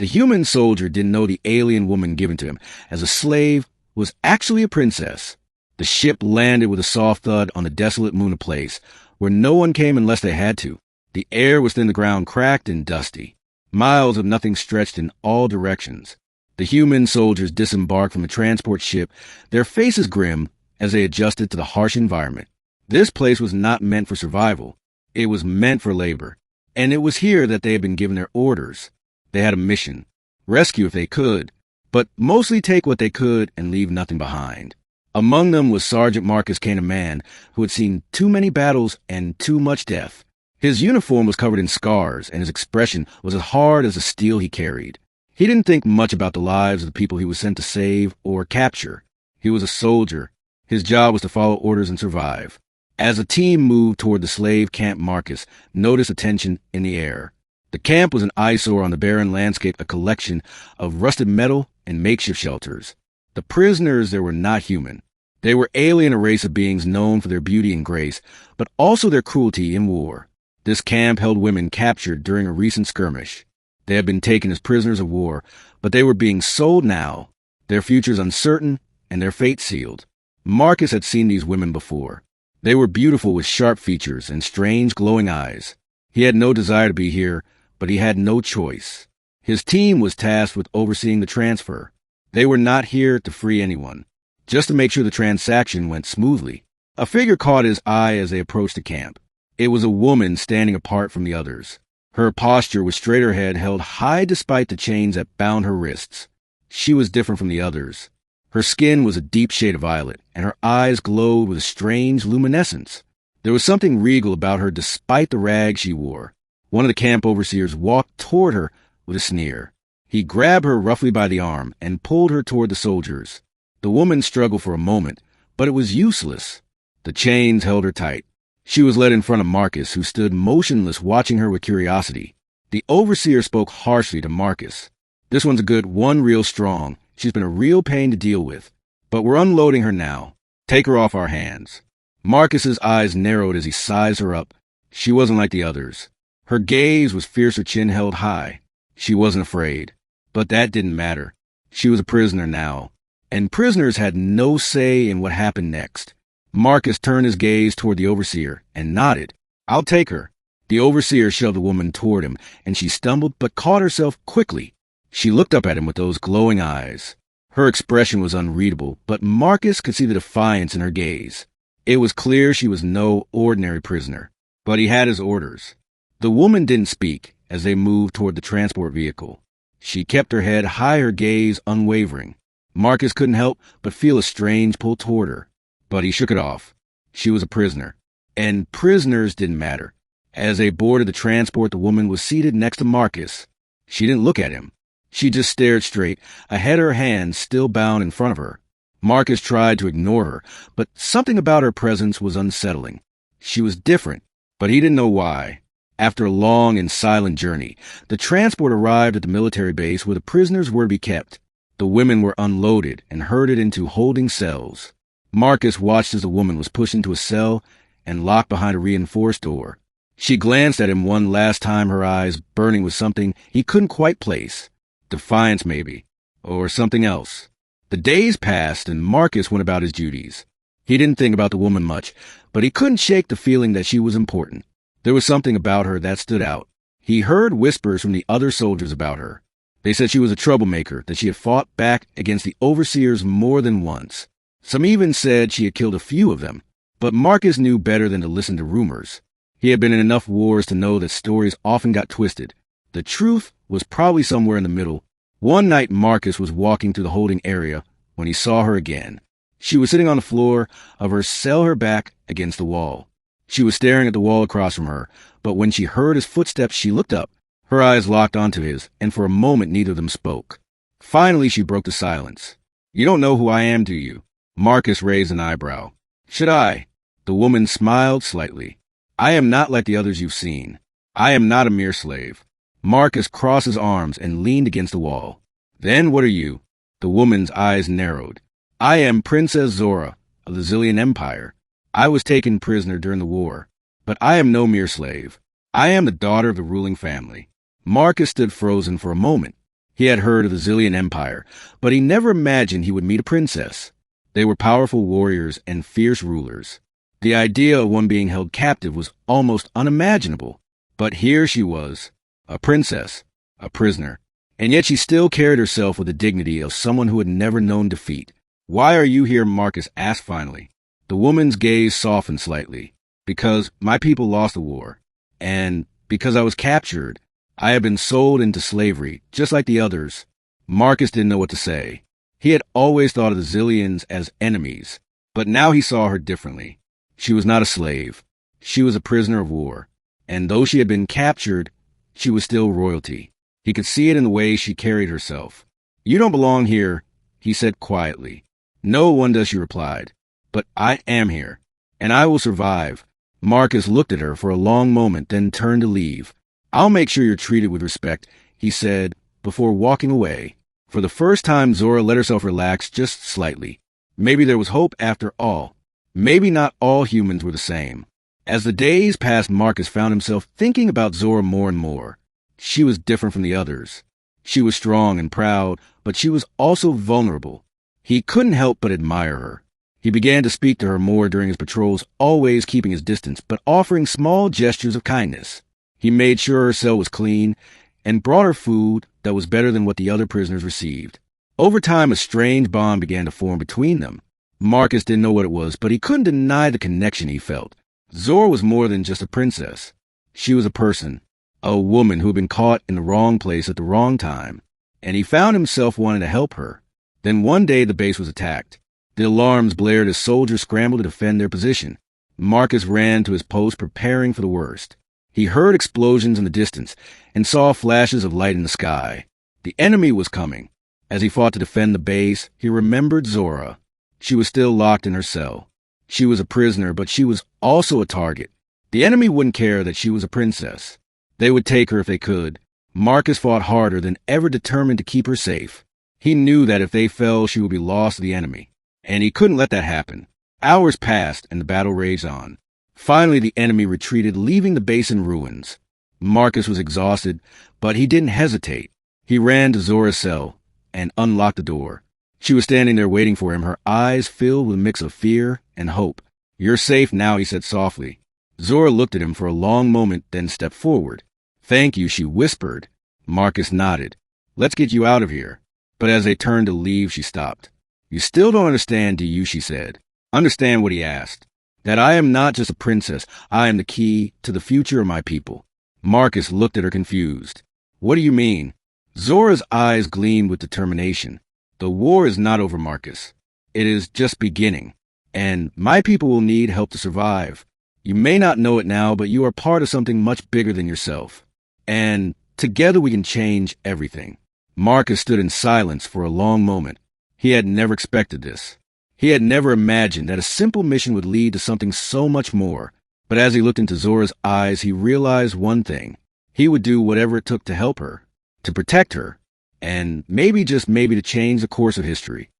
The human soldier didn't know the alien woman given to him as a slave was actually a princess. The ship landed with a soft thud on the desolate Muna place, where no one came unless they had to. The air within the ground cracked and dusty. Miles of nothing stretched in all directions. The human soldiers disembarked from the transport ship, their faces grim as they adjusted to the harsh environment. This place was not meant for survival. It was meant for labor. And it was here that they had been given their orders. They had a mission. Rescue if they could, but mostly take what they could and leave nothing behind. Among them was Sergeant Marcus Kane, a man who had seen too many battles and too much death. His uniform was covered in scars, and his expression was as hard as the steel he carried. He didn't think much about the lives of the people he was sent to save or capture. He was a soldier. His job was to follow orders and survive. As the team moved toward the slave camp, Marcus noticed a tension in the air. The camp was an eyesore on the barren landscape, a collection of rusted metal and makeshift shelters. The prisoners there were not human. They were alien, a race of beings known for their beauty and grace, but also their cruelty in war. This camp held women captured during a recent skirmish. They had been taken as prisoners of war, but they were being sold now, their futures uncertain and their fate sealed. Marcus had seen these women before. They were beautiful with sharp features and strange glowing eyes. He had no desire to be here, but he had no choice. His team was tasked with overseeing the transfer. They were not here to free anyone, just to make sure the transaction went smoothly. A figure caught his eye as they approached the camp. It was a woman standing apart from the others. Her posture was straight, her head held high despite the chains that bound her wrists. She was different from the others. Her skin was a deep shade of violet, and her eyes glowed with a strange luminescence. There was something regal about her despite the rags she wore. One of the camp overseers walked toward her with a sneer. He grabbed her roughly by the arm and pulled her toward the soldiers. The woman struggled for a moment, but it was useless. The chains held her tight. She was led in front of Marcus, who stood motionless watching her with curiosity. The overseer spoke harshly to Marcus. "This one's a good one, real strong. She's been a real pain to deal with. But we're unloading her now. Take her off our hands." Marcus's eyes narrowed as he sized her up. She wasn't like the others. Her gaze was fierce, her chin held high. She wasn't afraid. But that didn't matter. She was a prisoner now. And prisoners had no say in what happened next. Marcus turned his gaze toward the overseer and nodded. "I'll take her." The overseer shoved the woman toward him, and she stumbled but caught herself quickly. She looked up at him with those glowing eyes. Her expression was unreadable, but Marcus could see the defiance in her gaze. It was clear she was no ordinary prisoner, but he had his orders. The woman didn't speak as they moved toward the transport vehicle. She kept her head high, her gaze unwavering. Marcus couldn't help but feel a strange pull toward her, but he shook it off. She was a prisoner, and prisoners didn't matter. As they boarded the transport, the woman was seated next to Marcus. She didn't look at him. She just stared straight, ahead, her hands still bound in front of her. Marcus tried to ignore her, but something about her presence was unsettling. She was different, but he didn't know why. After a long and silent journey, the transport arrived at the military base where the prisoners were to be kept. The women were unloaded and herded into holding cells. Marcus watched as the woman was pushed into a cell and locked behind a reinforced door. She glanced at him one last time, her eyes burning with something he couldn't quite place. Defiance, maybe, or something else. The days passed, and Marcus went about his duties. He didn't think about the woman much, but he couldn't shake the feeling that she was important. There was something about her that stood out. He heard whispers from the other soldiers about her. They said she was a troublemaker, that she had fought back against the overseers more than once. Some even said she had killed a few of them, but Marcus knew better than to listen to rumors. He had been in enough wars to know that stories often got twisted. The truth was probably somewhere in the middle. One night Marcus was walking through the holding area when he saw her again. She was sitting on the floor of her cell, her back against the wall. She was staring at the wall across from her, but when she heard his footsteps, she looked up. Her eyes locked onto his, and for a moment neither of them spoke. Finally, she broke the silence. "You don't know who I am, do you?" Marcus raised an eyebrow. "Should I?" The woman smiled slightly. "I am not like the others you've seen. I am not a mere slave." Marcus crossed his arms and leaned against the wall. "Then what are you?" The woman's eyes narrowed. "I am Princess Zora of the Zillion Empire. I was taken prisoner during the war, but I am no mere slave. I am the daughter of the ruling family." Marcus stood frozen for a moment. He had heard of the Zillion Empire, but he never imagined he would meet a princess. They were powerful warriors and fierce rulers. The idea of one being held captive was almost unimaginable. But here she was, a princess, a prisoner, and yet she still carried herself with the dignity of someone who had never known defeat. "Why are you here?" Marcus asked finally. The woman's gaze softened slightly. "Because my people lost the war, and because I was captured. I have been sold into slavery, just like the others." Marcus didn't know what to say. He had always thought of the Zillions as enemies, but now he saw her differently. She was not a slave. She was a prisoner of war. And though she had been captured, she was still royalty. He could see it in the way she carried herself. "You don't belong here," he said quietly. "No one does," she replied. "But I am here, and I will survive." Marcus looked at her for a long moment, then turned to leave. "I'll make sure you're treated with respect," he said, before walking away. For the first time, Zora let herself relax just slightly. Maybe there was hope after all. Maybe not all humans were the same. As the days passed, Marcus found himself thinking about Zora more and more. She was different from the others. She was strong and proud, but she was also vulnerable. He couldn't help but admire her. He began to speak to her more during his patrols, always keeping his distance, but offering small gestures of kindness. He made sure her cell was clean and brought her food that was better than what the other prisoners received. Over time, a strange bond began to form between them. Marcus didn't know what it was, but he couldn't deny the connection he felt. Zora was more than just a princess. She was a person, a woman who had been caught in the wrong place at the wrong time, and he found himself wanting to help her. Then one day the base was attacked. The alarms blared as soldiers scrambled to defend their position. Marcus ran to his post, preparing for the worst. He heard explosions in the distance and saw flashes of light in the sky. The enemy was coming. As he fought to defend the base, he remembered Zora. She was still locked in her cell. She was a prisoner, but she was also a target. The enemy wouldn't care that she was a princess. They would take her if they could. Marcus fought harder than ever, determined to keep her safe. He knew that if they fell, she would be lost to the enemy, and he couldn't let that happen. Hours passed, and the battle raged on. Finally, the enemy retreated, leaving the base in ruins. Marcus was exhausted, but he didn't hesitate. He ran to Zora's cell and unlocked the door. She was standing there waiting for him, her eyes filled with a mix of fear and hope. "You're safe now," he said softly. Zora looked at him for a long moment, then stepped forward. "Thank you," she whispered. Marcus nodded. "Let's get you out of here." But as they turned to leave, she stopped. "You still don't understand, do you?" she said. "Understand what?" he asked. "That I am not just a princess. I am the key to the future of my people." Marcus looked at her confused. "What do you mean?" Zora's eyes gleamed with determination. "The war is not over, Marcus. It is just beginning. And my people will need help to survive. You may not know it now, but you are part of something much bigger than yourself. And together we can change everything." Marcus stood in silence for a long moment. He had never expected this. He had never imagined that a simple mission would lead to something so much more. But as he looked into Zora's eyes, he realized one thing. He would do whatever it took to help her, to protect her, and maybe, just maybe, to change the course of history.